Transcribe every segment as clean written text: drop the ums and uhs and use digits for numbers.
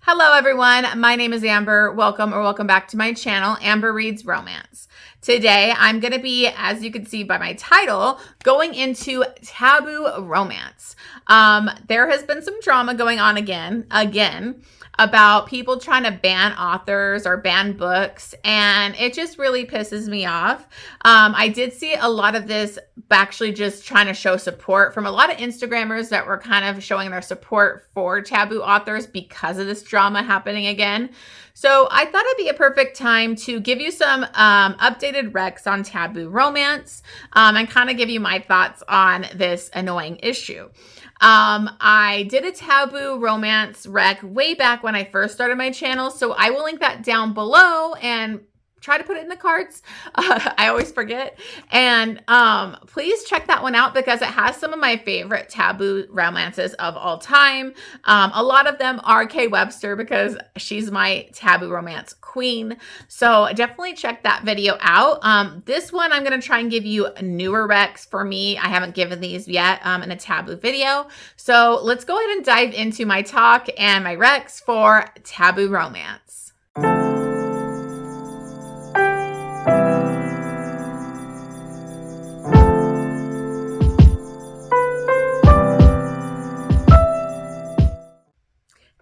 Hello everyone, my name is Amber. Welcome back to my channel, Amber Reads Romance. Today I'm going to be, as you can see by my title, going into taboo romance. There has been some drama going on again, about people trying to ban authors or ban books, and it just really pisses me off. I did see a lot of this actually just trying to show support from a lot of Instagrammers that were kind of showing their support for taboo authors because of this drama happening again. So I thought it'd be a perfect time to give you some updated recs on taboo romance and kind of give you my thoughts on this annoying issue. I did a taboo romance rec way back when I first started my channel, so I will link that down below and try to put it in the cards. I always forget. And please check that one out because it has some of my favorite taboo romances of all time. A lot of them are Webster because she's my taboo romance queen. So definitely check that video out. This one I'm going to try and give you newer recs for me. I haven't given these yet in a taboo video. So let's go ahead and dive into my talk and my recs for taboo romance.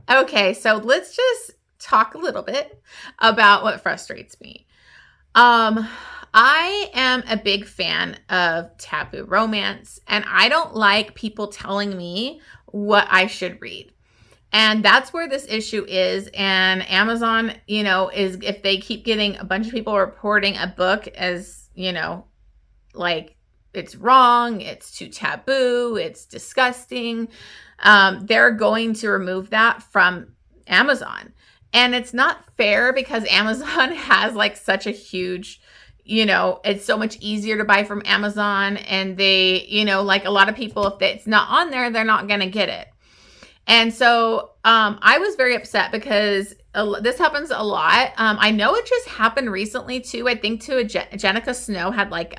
Okay, so let's just talk a little bit about what frustrates me. I am a big fan of taboo romance, and I don't like people telling me what I should read. And that's where this issue is. And Amazon, is if they keep getting a bunch of people reporting a book as, like it's wrong, it's too taboo, it's disgusting, they're going to remove that from Amazon. And it's not fair because Amazon has like such a huge, it's so much easier to buy from Amazon. And they, like a lot of people, if it's not on there, they're not going to get it. And so I was very upset because this happens a lot. I know it just happened recently too. I think Jenica Snow had like,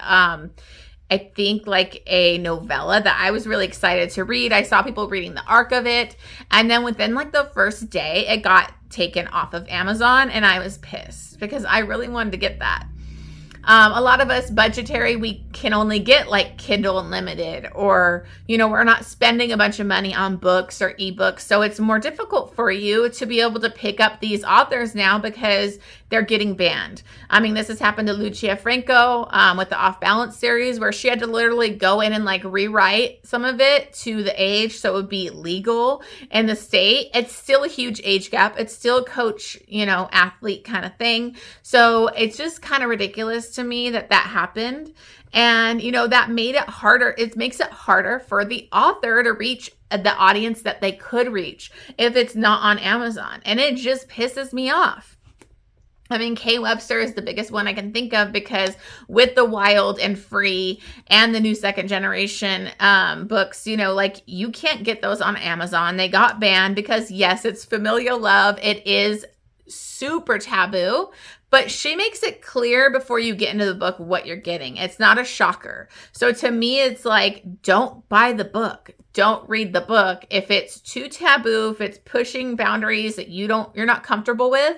I think like a novella that I was really excited to read. I saw people reading the arc of it. And then within like the first day, it got taken off of Amazon and I was pissed because I really wanted to get that. A lot of us budgetary, we can only get like Kindle Unlimited or, we're not spending a bunch of money on books or ebooks. So it's more difficult for you to be able to pick up these authors now because they're getting banned. I mean, this has happened to Lucia Franco with the Off Balance series where she had to literally go in and like rewrite some of it to the age so it would be legal in the state. It's still a huge age gap. It's still coach, athlete kind of thing. So it's just kind of ridiculous to me that happened. And, that made it harder. It makes it harder for the author to reach the audience that they could reach if it's not on Amazon. And it just pisses me off. I mean, Webster is the biggest one I can think of because with the Wild and Free and the new second generation books, like you can't get those on Amazon. They got banned because yes, it's familial love. It is super taboo, but she makes it clear before you get into the book what you're getting. It's not a shocker. So to me, it's like, don't buy the book. Don't read the book. If it's too taboo, if it's pushing boundaries that you're not comfortable with,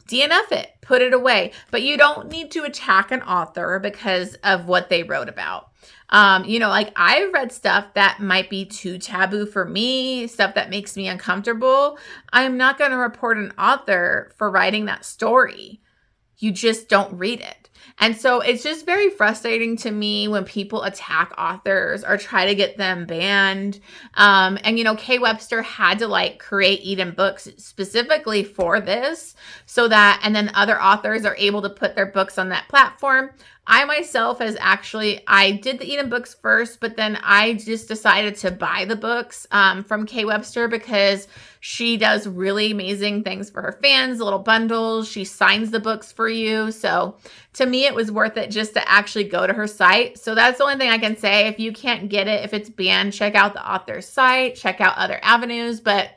DNF it, put it away. But you don't need to attack an author because of what they wrote about. Like I've read stuff that might be too taboo for me, stuff that makes me uncomfortable. I'm not going to report an author for writing that story. You just don't read it. And so it's just very frustrating to me when people attack authors or try to get them banned. And Webster had to like create Eden Books specifically for this so that, and then other authors are able to put their books on that platform. I myself I did the Eden Books first, but then I just decided to buy the books from Webster because she does really amazing things for her fans, little bundles. She signs the books for you. So to me, it was worth it just to actually go to her site. So that's the only thing I can say. If you can't get it, if it's banned, check out the author's site, check out other avenues. But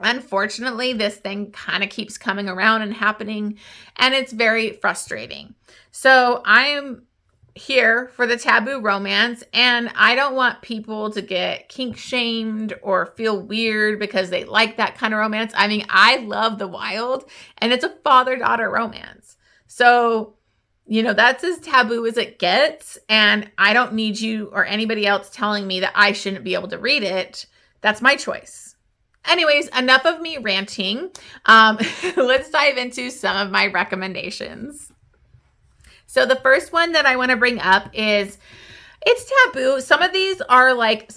unfortunately, this thing kind of keeps coming around and happening, and it's very frustrating. So I'm here for the taboo romance, and I don't want people to get kink shamed or feel weird because they like that kind of romance. I mean, I love the wild, and it's a father-daughter romance. So, you know, that's as taboo as it gets, and I don't need you or anybody else telling me that I shouldn't be able to read it. That's my choice. Anyways, enough of me ranting. Let's dive into some of my recommendations. So the first one that I want to bring up is, it's taboo. Some of these are like,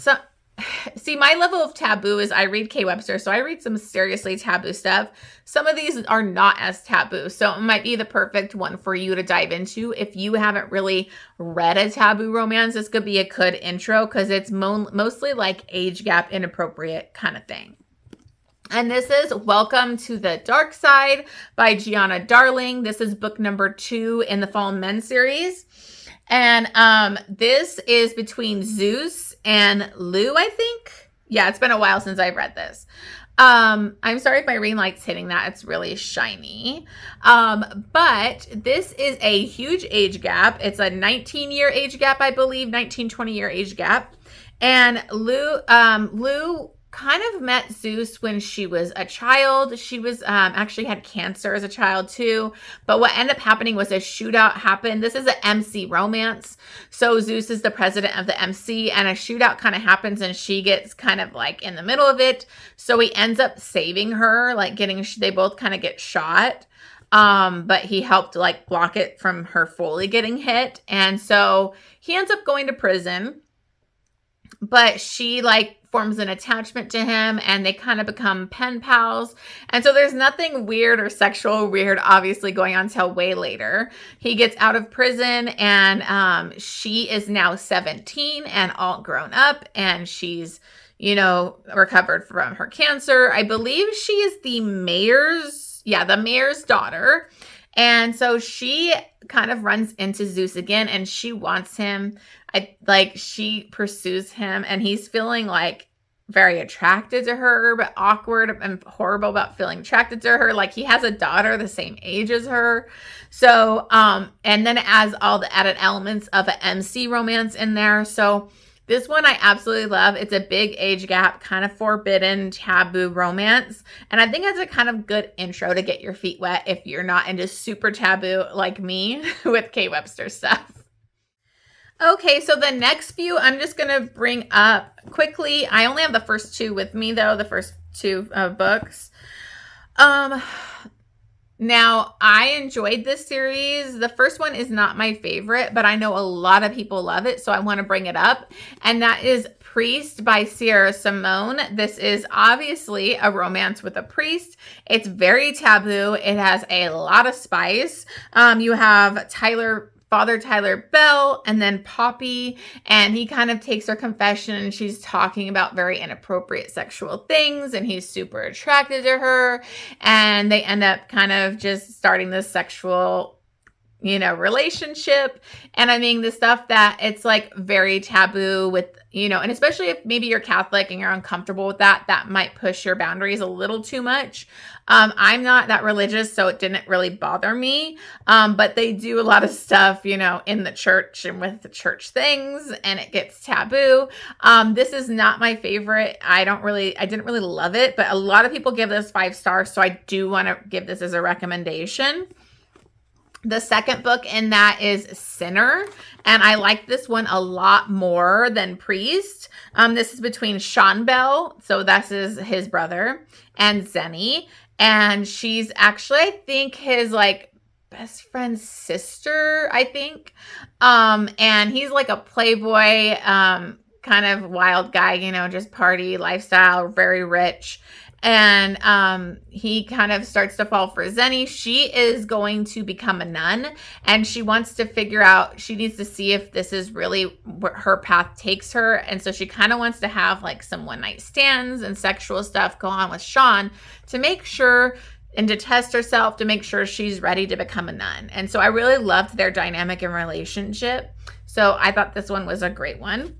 see, my level of taboo is I read Webster, so I read some seriously taboo stuff. Some of these are not as taboo, so it might be the perfect one for you to dive into. If you haven't really read a taboo romance, this could be a good intro because it's mostly like age gap inappropriate kind of thing. And this is Welcome to the Darkside by Giana Darling. This is book number 2 in the Fallen Men series. And this is between Zeus and Lou, I think. Yeah, it's been a while since I've read this. I'm sorry if my ring light's hitting that. It's really shiny. But this is a huge age gap. It's a 19-year age gap, I believe, 19-20-year age gap. And Lou kind of met Zeus when she was a child. She was actually had cancer as a child too. But what ended up happening was a shootout happened. This is an MC romance. So Zeus is the president of the MC, and a shootout kind of happens and she gets kind of like in the middle of it. So he ends up saving her, like they both kind of get shot. But he helped like block it from her fully getting hit. And so he ends up going to prison, but she like forms an attachment to him and they kind of become pen pals. And so there's nothing weird or sexual weird obviously going on till way later. He gets out of prison and she is now 17 and all grown up, and she's, you know, recovered from her cancer. I believe she is the mayor's daughter. And so she kind of runs into Zeus again and she wants him. She pursues him and he's feeling like very attracted to her, but awkward and horrible about feeling attracted to her. Like he has a daughter the same age as her. So, and then it adds all the added elements of an MC romance in there. So this one I absolutely love. It's a big age gap, kind of forbidden, taboo romance. And I think it's a kind of good intro to get your feet wet if you're not into super taboo like me with Webster stuff. Okay, so the next few I'm just going to bring up quickly. I only have the first 2 with me though, the first 2 books. Now, I enjoyed this series. The first one is not my favorite, but I know a lot of people love it, so I want to bring it up. And that is Priest by Simone. This is obviously a romance with a priest. It's very taboo. It has a lot of spice. You have Father Tyler Bell and then Poppy, and he kind of takes her confession and she's talking about very inappropriate sexual things and he's super attracted to her, and they end up kind of just starting this sexual, you know, relationship. And I mean, the stuff that it's like very taboo with, you know, and especially if maybe you're Catholic and you're uncomfortable with that, that might push your boundaries a little too much. I'm not that religious, so it didn't really bother me. But they do a lot of stuff, you know, in the church and with the church things, and it gets taboo. This is not my favorite. I didn't really love it, but a lot of people give this 5 stars, so I do want to give this as a recommendation. The second book in that is Sinner, and I like this one a lot more than Priest. This is between Sean Bell, so this is his brother, and Zenny, and she's actually, I think, his like best friend's sister, I think. And he's like a playboy, kind of wild guy, you know, just party lifestyle, very rich. And he kind of starts to fall for Zenny. She is going to become a nun, and she wants to figure out, she needs to see if this is really where her path takes her. And so she kind of wants to have like some one-night stands and sexual stuff go on with Sean to make sure and to test herself to make sure she's ready to become a nun. And so I really loved their dynamic and relationship. So I thought this one was a great one.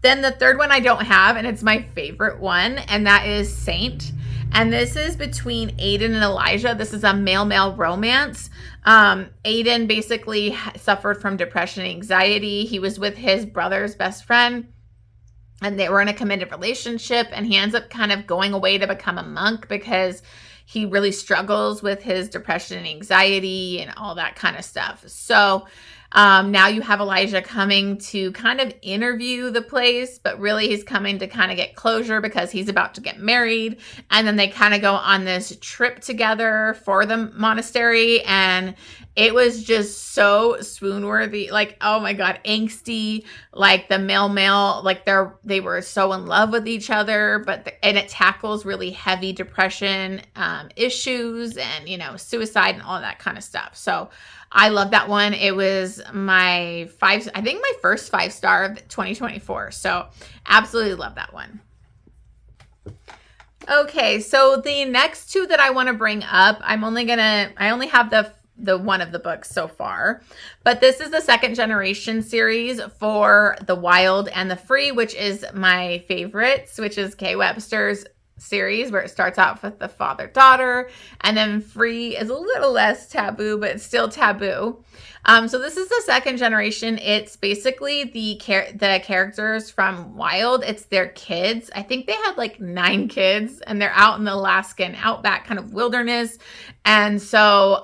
Then the third one I don't have, and it's my favorite one, and that is Saint. And this is between Aiden and Elijah. This is a male-male romance. Aiden basically suffered from depression and anxiety. He was with his brother's best friend, and they were in a committed relationship, and he ends up kind of going away to become a monk because he really struggles with his depression and anxiety and all that kind of stuff. So now you have Elijah coming to kind of interview the place, but really he's coming to kind of get closure because he's about to get married. And then they kind of go on this trip together for the monastery, and it was just so swoon-worthy. Like, oh my God, angsty, like the male, like they were so in love with each other, and it tackles really heavy depression issues and, you know, suicide and all that kind of stuff. So I love that one. It was my first 5-star of 2024. So absolutely love that one. Okay, so the next two that I want to bring up, I only have the one of the books so far, but this is the second generation series for The Wild and the Free, which is my favorites, which is Kay Webster's series, where it starts off with the father-daughter, and then Free is a little less taboo, but it's still taboo. So this is the second generation. It's basically the characters from Wild. It's their kids. I think they had like 9 kids, and they're out in the Alaskan outback kind of wilderness. And so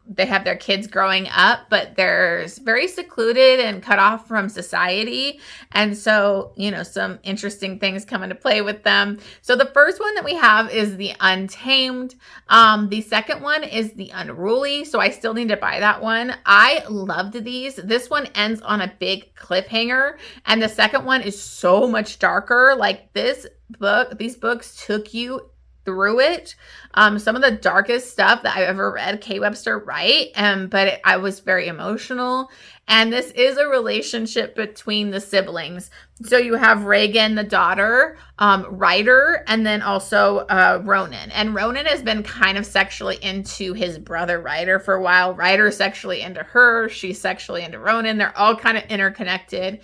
they have their kids growing up, but they're very secluded and cut off from society. And so, you know, some interesting things come into play with them. So the first one that we have is the Untamed. The second one is the Unruly. So I still need to buy that one. I loved these. This one ends on a big cliffhanger, and the second one is so much darker. Like these books took you through it. Some of the darkest stuff that I've ever read Kay Webster write, but I was very emotional. And this is a relationship between the siblings. So you have Reagan, the daughter, Ryder, and then also Ronan. And Ronan has been kind of sexually into his brother Ryder for a while. Ryder's sexually into her. She's sexually into Ronan. They're all kind of interconnected.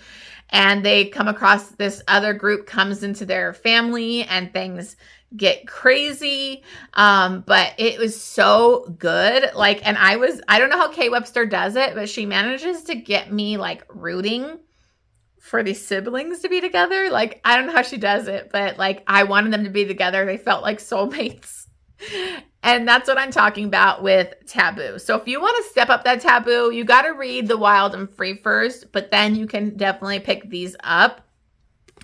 And they come across this other group comes into their family, and things get crazy. But it was so good. Like, and I don't know how Kay Webster does it, but she manages to get me like rooting for these siblings to be together. Like, I don't know how she does it, but like, I wanted them to be together. They felt like soulmates. And that's what I'm talking about with Taboo. So if you want to step up that Taboo, you got to read The Wild and Free first, but then you can definitely pick these up.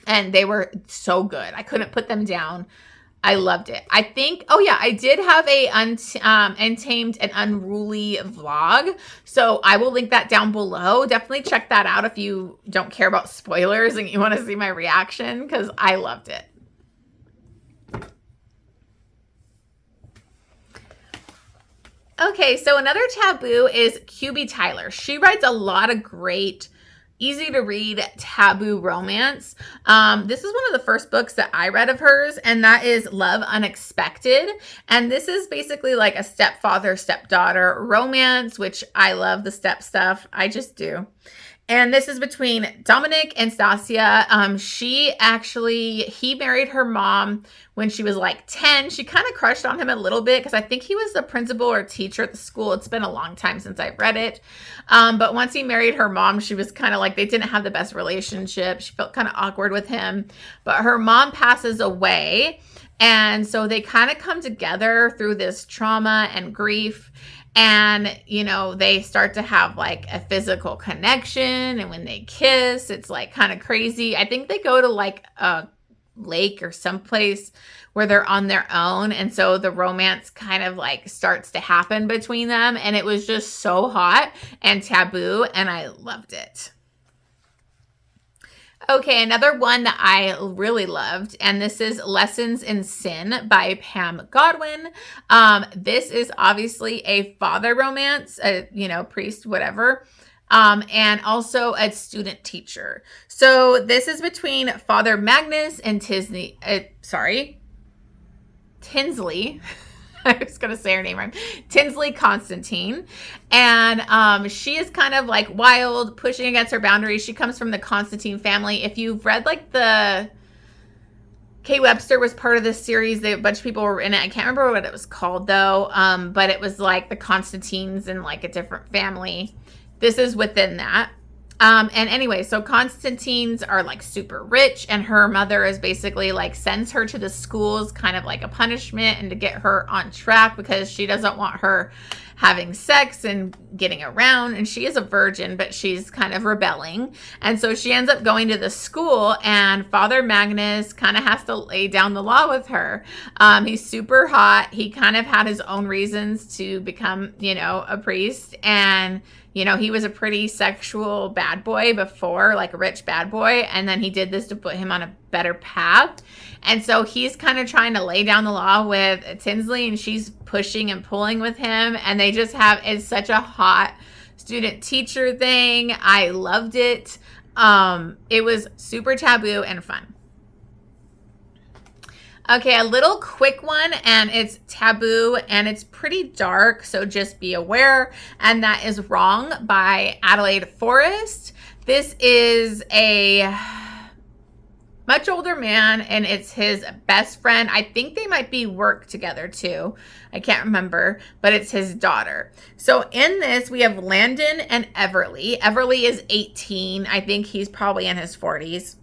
And they were so good. I couldn't put them down. I loved it. I think, I did have a Untamed and Unruly vlog. So I will link that down below. Definitely check that out if you don't care about spoilers and you want to see my reaction, because I loved it. Okay, so another taboo is QB Tyler. She writes a lot of great, easy to read taboo romance. This is one of the first books that I read of hers, and that is Love Unexpected. And this is basically like a stepfather, stepdaughter romance, which I love the step stuff. I just do. And this is between Dominic and Stasia. He married her mom when she was like 10. She kind of crushed on him a little bit because I think he was the principal or teacher at the school. It's been a long time since I've read it. But once he married her mom, she was kind of like, they didn't have the best relationship. She felt kind of awkward with him. But her mom passes away. And so they kind of come together through this trauma and grief. And, you know, they start to have like a physical connection. And when they kiss, it's like kind of crazy. I think they go to like a lake or someplace where they're on their own. And so the romance kind of like starts to happen between them. And it was just so hot and taboo. And I loved it. Okay, another one that I really loved, and this is Lessons in Sin by Pam Godwin. This is obviously a father romance, priest, whatever, and also a student teacher. So this is between Father Magnus and Tinsley. I was going to say her name wrong. Tinsley Constantine. And she is kind of like wild, pushing against her boundaries. She comes from the Constantine family. If you've read like the Kay Webster was part of this series. A bunch of people were in it. I can't remember what it was called though. But it was like the Constantines and like a different family. This is within that. And anyway, so Constantines are like super rich, and her mother is basically like sends her to the schools kind of like a punishment and to get her on track because she doesn't want her having sex and getting around. And she is a virgin, but she's kind of rebelling. And so she ends up going to the school, and Father Magnus kind of has to lay down the law with her. He's super hot. He kind of had his own reasons to become, a priest. And he was a pretty sexual bad boy before, like a rich bad boy. And then he did this to put him on a better path. And so he's kind of trying to lay down the law with Tinsley, and she's pushing and pulling with him. And they just it's such a hot student teacher thing. I loved it. It was super taboo and fun. Okay, a little quick one, and it's taboo, and it's pretty dark, so just be aware. And that is Wrong by Adelaide Forrest. This is a much older man, and it's his best friend. I think they might be work together too. I can't remember, but it's his daughter. So in this, we have Landon and Everly. Everly is 18. I think he's probably in his 40s.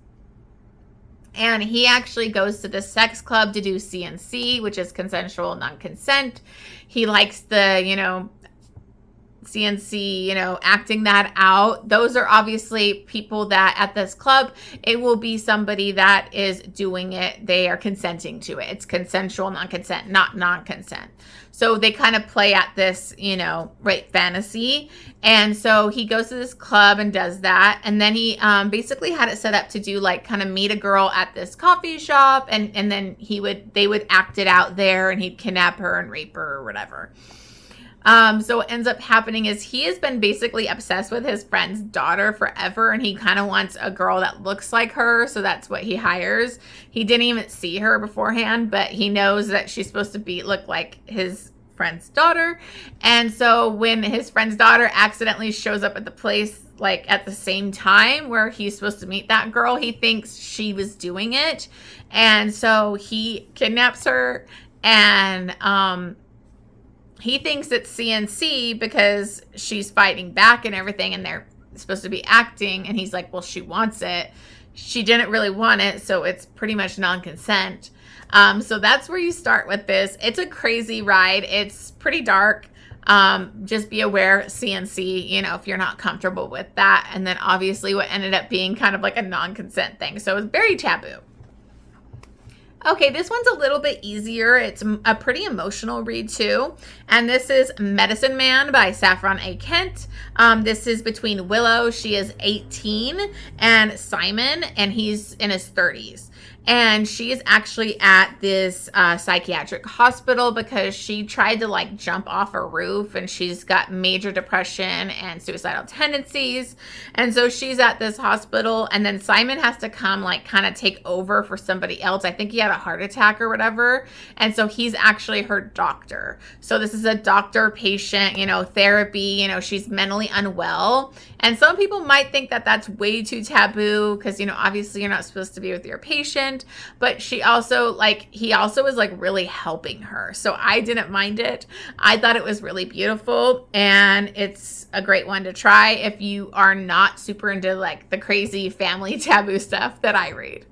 And he actually goes to the sex club to do CNC, which is consensual non-consent. He likes the, CNC, acting that out. Those are obviously people that at this club, it will be somebody that is doing it. They are consenting to it. It's consensual non-consent, not non-consent. So they kind of play at this, rape fantasy. And so he goes to this club and does that. And then he basically had it set up to do like kind of meet a girl at this coffee shop. And then they would act it out there, and he'd kidnap her and rape her or whatever. So what ends up happening is he has been basically obsessed with his friend's daughter forever, and he kind of wants a girl that looks like her, so that's what he hires. He didn't even see her beforehand, but he knows that she's supposed to look like his friend's daughter. And so when his friend's daughter accidentally shows up at the place like at the same time where he's supposed to meet that girl, he thinks she was doing it. And so he kidnaps her, and he thinks it's CNC because she's fighting back and everything, and they're supposed to be acting. And he's like, well, she wants it. She didn't really want it, so it's pretty much non-consent. So that's where you start with this. It's a crazy ride. It's pretty dark. Just be aware, CNC, if you're not comfortable with that. And then obviously what ended up being kind of like a non-consent thing. So it was very taboo. Okay, this one's a little bit easier. It's a pretty emotional read too. And this is Medicine Man by Saffron A. Kent. This is between Willow, she is 18, and Simon, and he's in his 30s. And she is actually at this psychiatric hospital because she tried to like jump off a roof, and she's got major depression and suicidal tendencies. And so she's at this hospital, and then Simon has to come like kind of take over for somebody else. I think he had a heart attack or whatever. And so he's actually her doctor. So this is a doctor patient, therapy, she's mentally unwell. And some people might think that that's way too taboo because, obviously you're not supposed to be with your patient. But he also was like really helping her. So I didn't mind it. I thought it was really beautiful, and it's a great one to try if you are not super into like the crazy family taboo stuff that I read.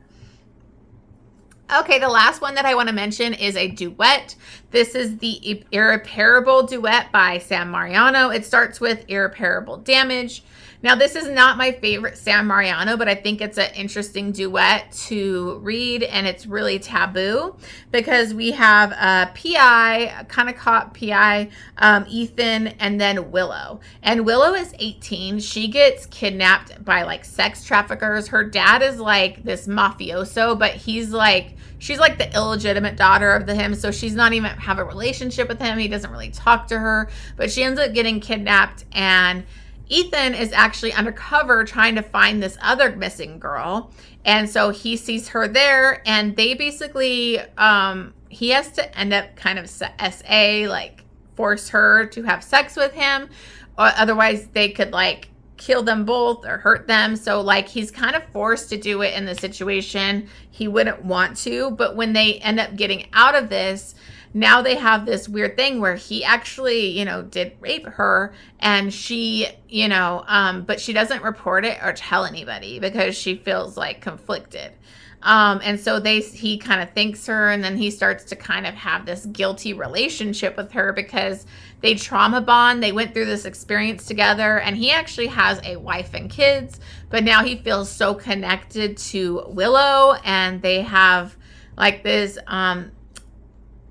Okay, the last one that I want to mention is a duet. This is the Irreparable duet by Sam Mariano. It starts with Irreparable Damage. Now, this is not my favorite Sam Mariano, but I think it's an interesting duet to read, and it's really taboo because we have a PI, kind of cop PI, Ethan, and then Willow. And Willow is 18. She gets kidnapped by like sex traffickers. Her dad is like this mafioso, but she's like the illegitimate daughter of him, so she's not even have a relationship with him. He doesn't really talk to her, but she ends up getting kidnapped, and Ethan is actually undercover trying to find this other missing girl. And so he sees her there, and they basically, he has to end up kind of SA, like force her to have sex with him. Or otherwise they could like kill them both or hurt them. So like he's kind of forced to do it in the situation he wouldn't want to. But when they end up getting out of this, now they have this weird thing where he actually, you know, did rape her, and she, you know, but she doesn't report it or tell anybody because she feels like conflicted. And so he kind of thanks her, and then he starts to kind of have this guilty relationship with her because they trauma bond. They went through this experience together, and he actually has a wife and kids, but now he feels so connected to Willow, and they have like this,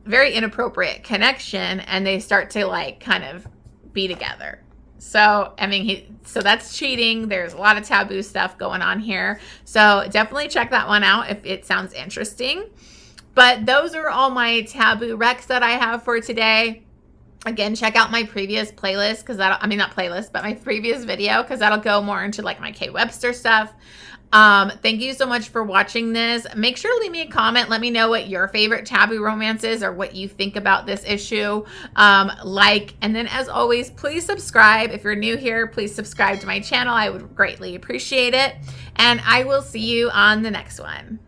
very inappropriate connection, and they start to like kind of be together. So, I mean, so that's cheating. There's a lot of taboo stuff going on here. So definitely check that one out if it sounds interesting. But those are all my taboo recs that I have for today. Again, check out my previous playlist because not playlist, but my previous video, because that'll go more into like my K Webster stuff. Thank you so much for watching this. Make sure to leave me a comment. Let me know what your favorite taboo romance is or what you think about this issue. And then as always, please subscribe. If you're new here, please subscribe to my channel. I would greatly appreciate it. And I will see you on the next one.